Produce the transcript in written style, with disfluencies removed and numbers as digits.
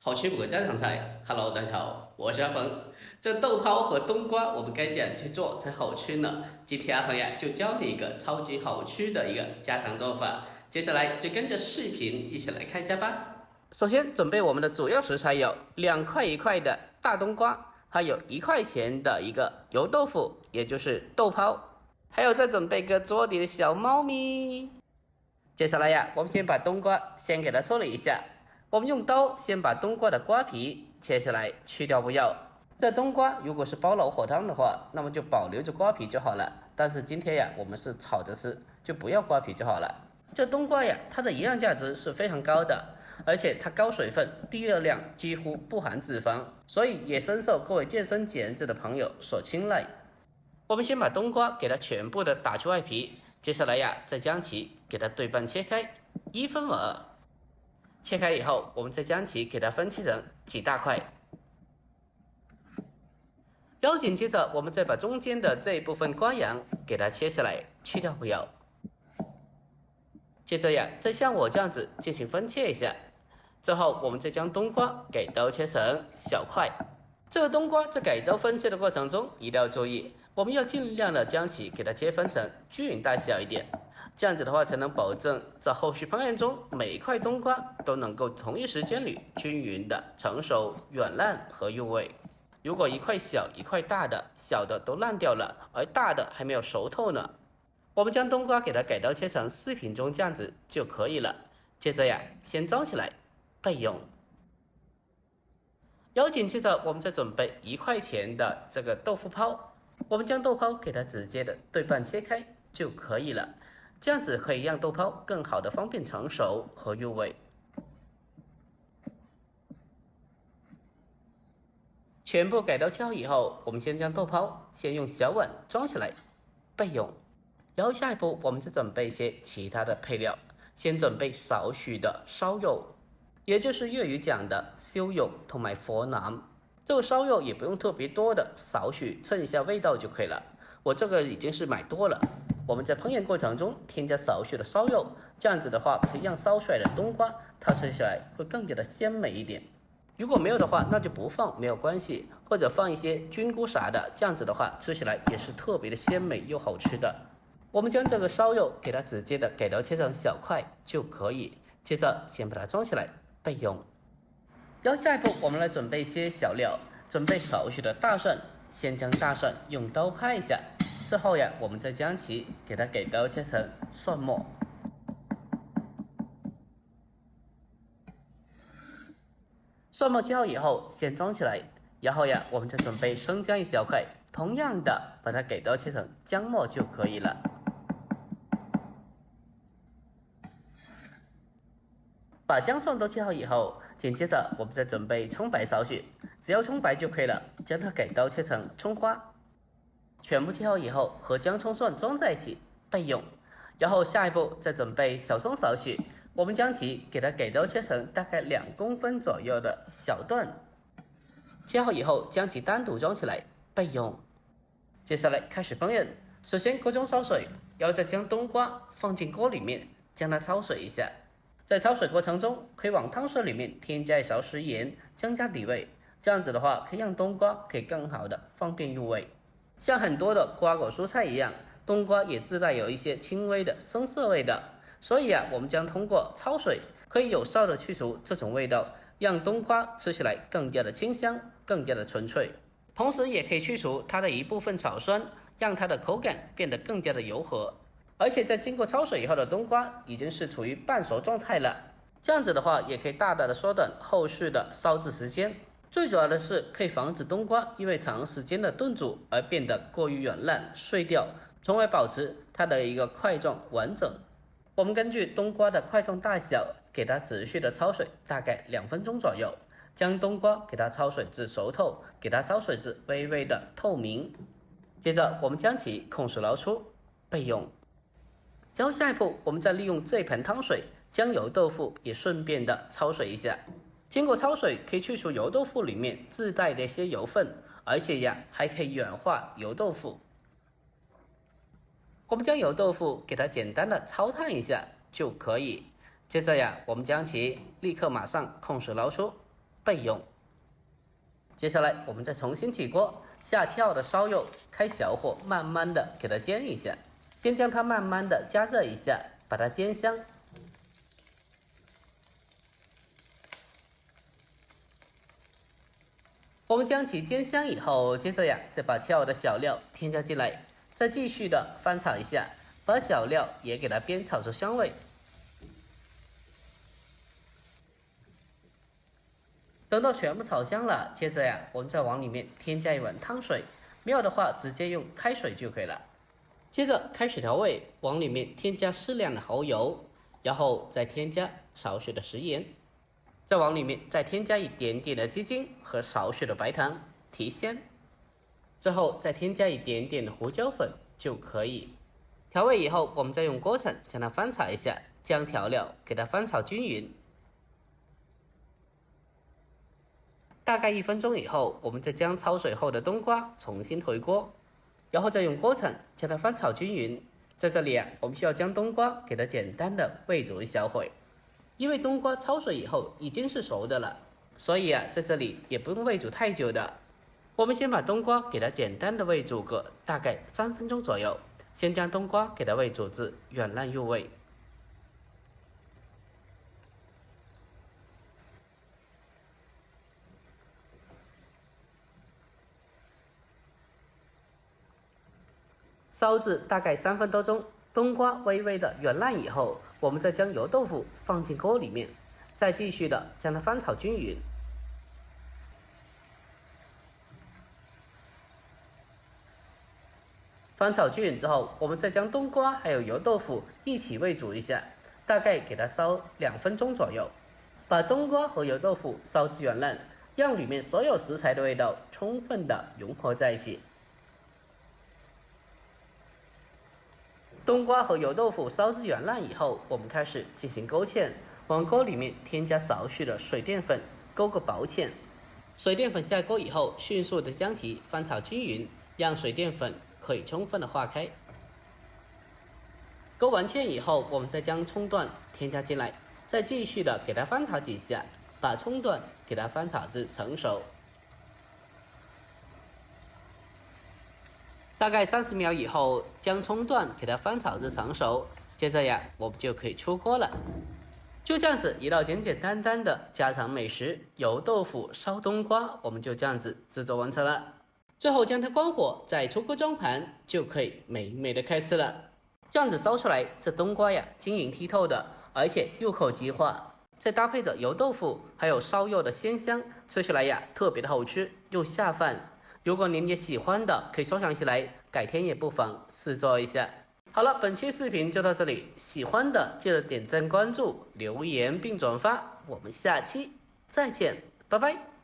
好吃不个家常菜，Hello，大家好，我是阿鹏。这豆泡和冬瓜，我们该怎样去做才好吃呢？今天阿鹏呀就教你一个超级好吃的一个家常做法，接下来就跟着视频一起来看一下吧。首先准备我们的主要食材有2块1块的大冬瓜，还有1块钱的一个油豆腐，也就是豆泡，还有再准备个桌底的小猫咪。接下来呀，我们先把冬瓜先给它处理一下。我们用刀先把冬瓜的瓜皮切下来，去掉不要。这冬瓜如果是煲老火汤的话，那么就保留着瓜皮就好了。但是今天呀，我们是炒着吃，就不要瓜皮就好了。这冬瓜呀，它的营养价值是非常高的，而且它高水分、低热量，几乎不含脂肪，所以也深受各位健身减脂的朋友所青睐。我们先把冬瓜给它全部的打去外皮，接下来呀，再将其给它对半切开，1分2。切开以后，我们再将其给它分切成几大块。然后紧接着，我们再把中间的这一部分瓜瓤给它切下来，去掉不要。接着呀，再像我这样子进行分切一下。之后，我们再将冬瓜给刀切成小块。这个冬瓜在改刀分切的过程中，一定要注意，我们要尽量的将其给它切分成均匀大小一点，这样子的话才能保证在后续烹饪中每一块冬瓜都能够同一时间里均匀的成熟、软烂和入味。如果一块小一块大的，小的都烂掉了，而大的还没有熟透呢，我们将冬瓜给它改刀切成4品中这样子就可以了。接着呀，先装起来备用。然后紧接着，我们再准备1块钱的这个豆腐泡，我们将豆泡给它直接的对半切开就可以了，这样子可以让豆泡更好的方便成熟和入味。全部改刀切好以后，我们先将豆泡先用小碗装起来备用。然后下一步，我们再准备一些其他的配料，先准备少许的烧肉，也就是粤语讲的燒肉同埋火腩。这个烧肉也不用特别多的，少许衬一下味道就可以了。我这个已经是买多了，我们在烹饪过程中添加少许的烧肉，这样子的话可以让烧出来的冬瓜它吃起来会更加的鲜美一点。如果没有的话，那就不放没有关系，或者放一些菌菇啥的，这样子的话吃起来也是特别的鲜美又好吃的。我们将这个烧肉给它直接的改刀切成小块就可以，接着先把它装起来备用。然后下一步我们来准备一些小料，准备少许的大蒜，先将大蒜用刀拍一下，之后呀，我们再将其给它改刀切成蒜末。蒜末切好以后，先装起来，然后呀，我们再准备生姜1小块，同样的把它给刀切成姜末就可以了。把姜蒜都切好以后，紧接着我们再准备葱白少许，只要葱白就可以了，将它给刀切成葱花。全部切好以后，和姜葱蒜装在一起备用。然后下一步再准备小葱少许，我们将其给它给刀切成大概2公分左右的小段。切好以后，将其单独装起来备用。接下来开始烹饪，首先锅中烧水，然后再将冬瓜放进锅里面，将它焯水一下。在焯水过程中，可以往汤水里面添加一勺食盐，增加底味。这样子的话，可以让冬瓜可以更好的方便入味。像很多的瓜果蔬菜一样，冬瓜也自带有一些轻微的生涩味的，所以我们将通过焯水，可以有效的去除这种味道，让冬瓜吃起来更加的清香，更加的纯粹。同时也可以去除它的一部分草酸，让它的口感变得更加的柔和。而且在经过焯水以后的冬瓜已经是处于半熟状态了，这样子的话也可以大大的缩短后续的烧制时间。最主要的是可以防止冬瓜因为长时间的炖煮而变得过于软烂碎掉，从而保持它的一个块状完整。我们根据冬瓜的块状大小，给它持续的焯水大概2分钟左右，将冬瓜给它焯水至熟透，给它焯水至微微的透明。接着我们将其控水捞出备用。然后下一步，我们再利用这盆汤水，将油豆腐也顺便的焯水一下。经过焯水，可以去除油豆腐里面自带的一些油分，而且还可以软化油豆腐。我们将油豆腐给它简单的焯烫一下就可以。接着我们将其立刻马上控水捞出备用。接下来我们再重新起锅，下7号的烧油，开小火，慢慢的给它煎一下，先将它慢慢的加热一下，把它煎香。我们将其煎香以后，接着再把7号的小料添加进来，再继续的翻炒一下，把小料也给它煸炒出香味。等到全部炒香了，接着我们再往里面添加1碗汤水，没有的话直接用开水就可以了。接着开始调味，往里面添加适量的蚝油，然后再添加少许的食盐，再往里面再添加一点点的鸡精和少许的白糖提鲜，之后再添加一点点的胡椒粉就可以。调味以后，我们再用锅铲将它翻炒一下，将调料给它翻炒均匀。大概1分钟以后，我们再将焯水后的冬瓜重新回锅，然后再用锅铲将它翻炒均匀。在这里我们需要将冬瓜给它简单的煨煮一小会，因为冬瓜焯水以后已经是熟的了，所以在这里也不用煨煮太久的。我们先把冬瓜给它简单的煨煮个大概3分钟左右，先将冬瓜给它煨煮至软烂入味。烧至大概3分多钟，冬瓜微微的软烂以后，我们再将油豆腐放进锅里面，再继续的将它翻炒均匀。翻炒均匀之后，我们再将冬瓜还有油豆腐一起煨煮一下，大概给它烧2分钟左右，把冬瓜和油豆腐烧至软烂，让里面所有食材的味道充分的融合在一起。冬瓜和油豆腐烧至软烂以后，我们开始进行勾芡，往锅里面添加少许的水淀粉，勾个薄芡。水淀粉下锅以后，迅速的将其翻炒均匀，让水淀粉可以充分的化开。勾完芡以后，我们再将葱段添加进来，再继续的给它翻炒几下，把葱段给它翻炒至成熟。大概30秒以后，将葱段给它翻炒至成熟，接着我们就可以出锅了。就这样子一道简简单单的家常美食油豆腐烧冬瓜，我们就这样子制作完成了。最后将它关火，再出锅装盘，就可以美美的开吃了。这样子烧出来，这冬瓜晶莹剔透的，而且入口即化，再搭配着油豆腐还有烧肉的鲜香，吃起来特别的好吃又下饭。如果您也喜欢的，可以收藏起来，改天也不妨试做一下。好了，本期视频就到这里，喜欢的记得点赞、关注、留言并转发，我们下期再见，拜拜。